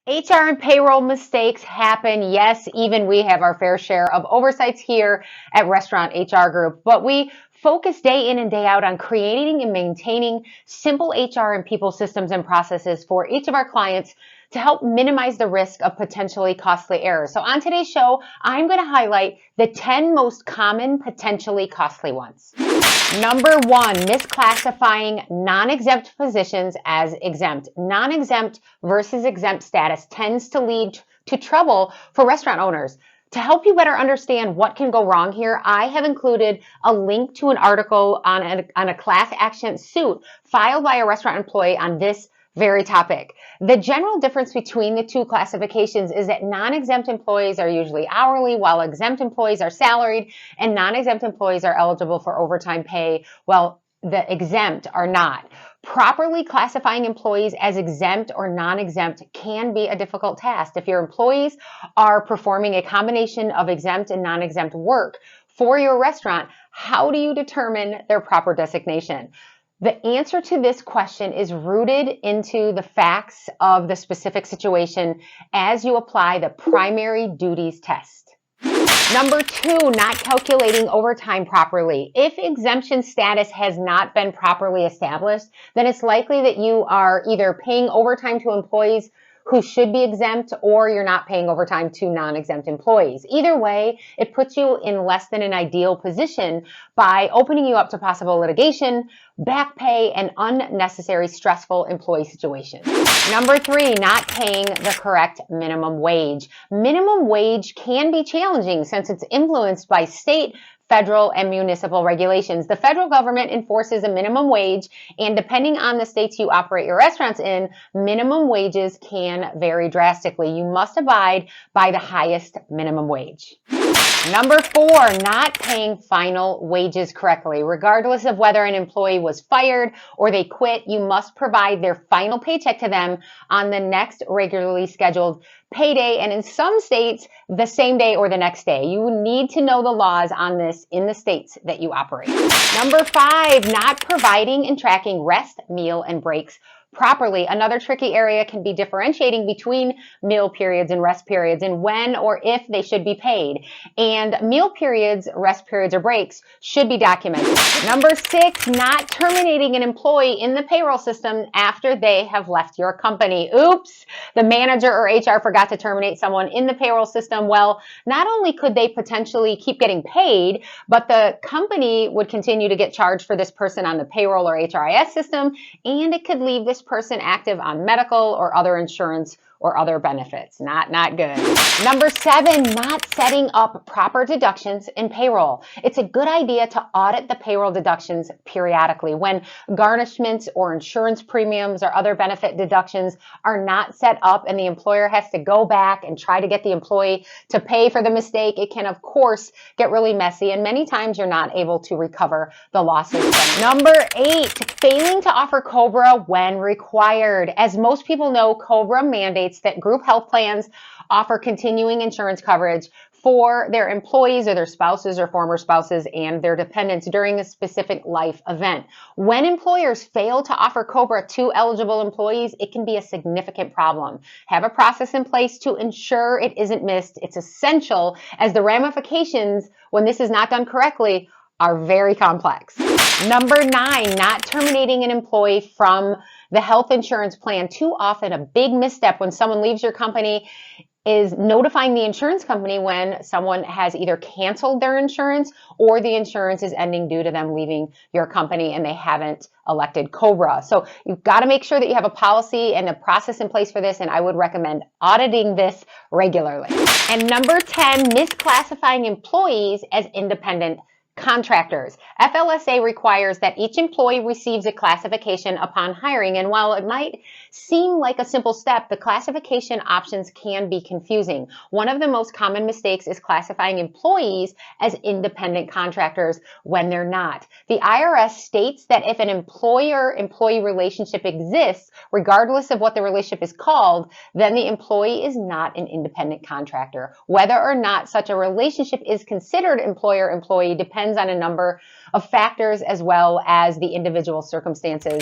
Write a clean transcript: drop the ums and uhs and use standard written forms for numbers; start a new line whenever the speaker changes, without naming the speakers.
HR and payroll mistakes happen. Yes, even we have our fair share of oversights here at Restaurant HR Group, but we focus day in and day out on creating and maintaining simple HR and people systems and processes for each of our clients to help minimize the risk of potentially costly errors. So on today's show, I'm going to highlight the 10 most common potentially costly ones. Number one, misclassifying non-exempt positions as exempt. Non-exempt versus exempt status tends to lead to trouble for restaurant owners. To help you better understand what can go wrong here, I have included a link to an article on a class action suit filed by a restaurant employee on this very topic. The general difference between the two classifications is that non-exempt employees are usually hourly, while exempt employees are salaried, and non-exempt employees are eligible for overtime pay, while the exempt are not. Properly classifying employees as exempt or non-exempt can be a difficult task. If your employees are performing a combination of exempt and non-exempt work for your restaurant, how do you determine their proper designation? The answer to this question is rooted into the facts of the specific situation as you apply the primary duties test. Number two, not calculating overtime properly. If exemption status has not been properly established, then it's likely that you are either paying overtime to employees who should be exempt, or you're not paying overtime to non-exempt employees. Either way, it puts you in less than an ideal position by opening you up to possible litigation, back pay, and unnecessary stressful employee situations. Number three, not paying the correct minimum wage. Minimum wage can be challenging since it's influenced by state, federal, and municipal regulations. The federal government enforces a minimum wage, and depending on the states you operate your restaurants in, minimum wages can vary drastically. You must abide by the highest minimum wage. Number four, not paying final wages correctly. Regardless of whether an employee was fired or they quit, you must provide their final paycheck to them on the next regularly scheduled payday, and in some states, the same day or the next day. You need to know the laws on this in the states that you operate. Number five, not providing and tracking rest, meal, and breaks properly. Another tricky area can be differentiating between meal periods and rest periods and when or if they should be paid. And meal periods, rest periods, or breaks should be documented. Number six, not terminating an employee in the payroll system after they have left your company. Oops, the manager or HR forgot to terminate someone in the payroll system. Well, not only could they potentially keep getting paid, but the company would continue to get charged for this person on the payroll or HRIS system, and it could leave this person active on medical or other insurance or other benefits. Not good. Number seven, not setting up proper deductions in payroll. It's a good idea to audit the payroll deductions periodically. When garnishments or insurance premiums or other benefit deductions are not set up and the employer has to go back and try to get the employee to pay for the mistake, it can, of course, get really messy, and many times you're not able to recover the losses. Number eight, failing to offer COBRA when required. As most people know, COBRA mandates that group health plans offer continuing insurance coverage for their employees or their spouses or former spouses and their dependents during a specific life event. When employers fail to offer COBRA to eligible employees, it can be a significant problem. Have a process in place to ensure it isn't missed. It's essential, as the ramifications when this is not done correctly are very complex. Number nine, not terminating an employee from the health insurance plan. Too often, a big misstep when someone leaves your company is notifying the insurance company when someone has either canceled their insurance or the insurance is ending due to them leaving your company and they haven't elected COBRA. So you've got to make sure that you have a policy and a process in place for this, and I would recommend auditing this regularly. And number 10, misclassifying employees as independent contractors. FLSA requires that each employee receives a classification upon hiring, and while it might seem like a simple step, the classification options can be confusing. One of the most common mistakes is classifying employees as independent contractors when they're not. The IRS states that if an employer-employee relationship exists, regardless of what the relationship is called, then the employee is not an independent contractor. Whether or not such a relationship is considered employer-employee depends on a number of factors as well as the individual circumstances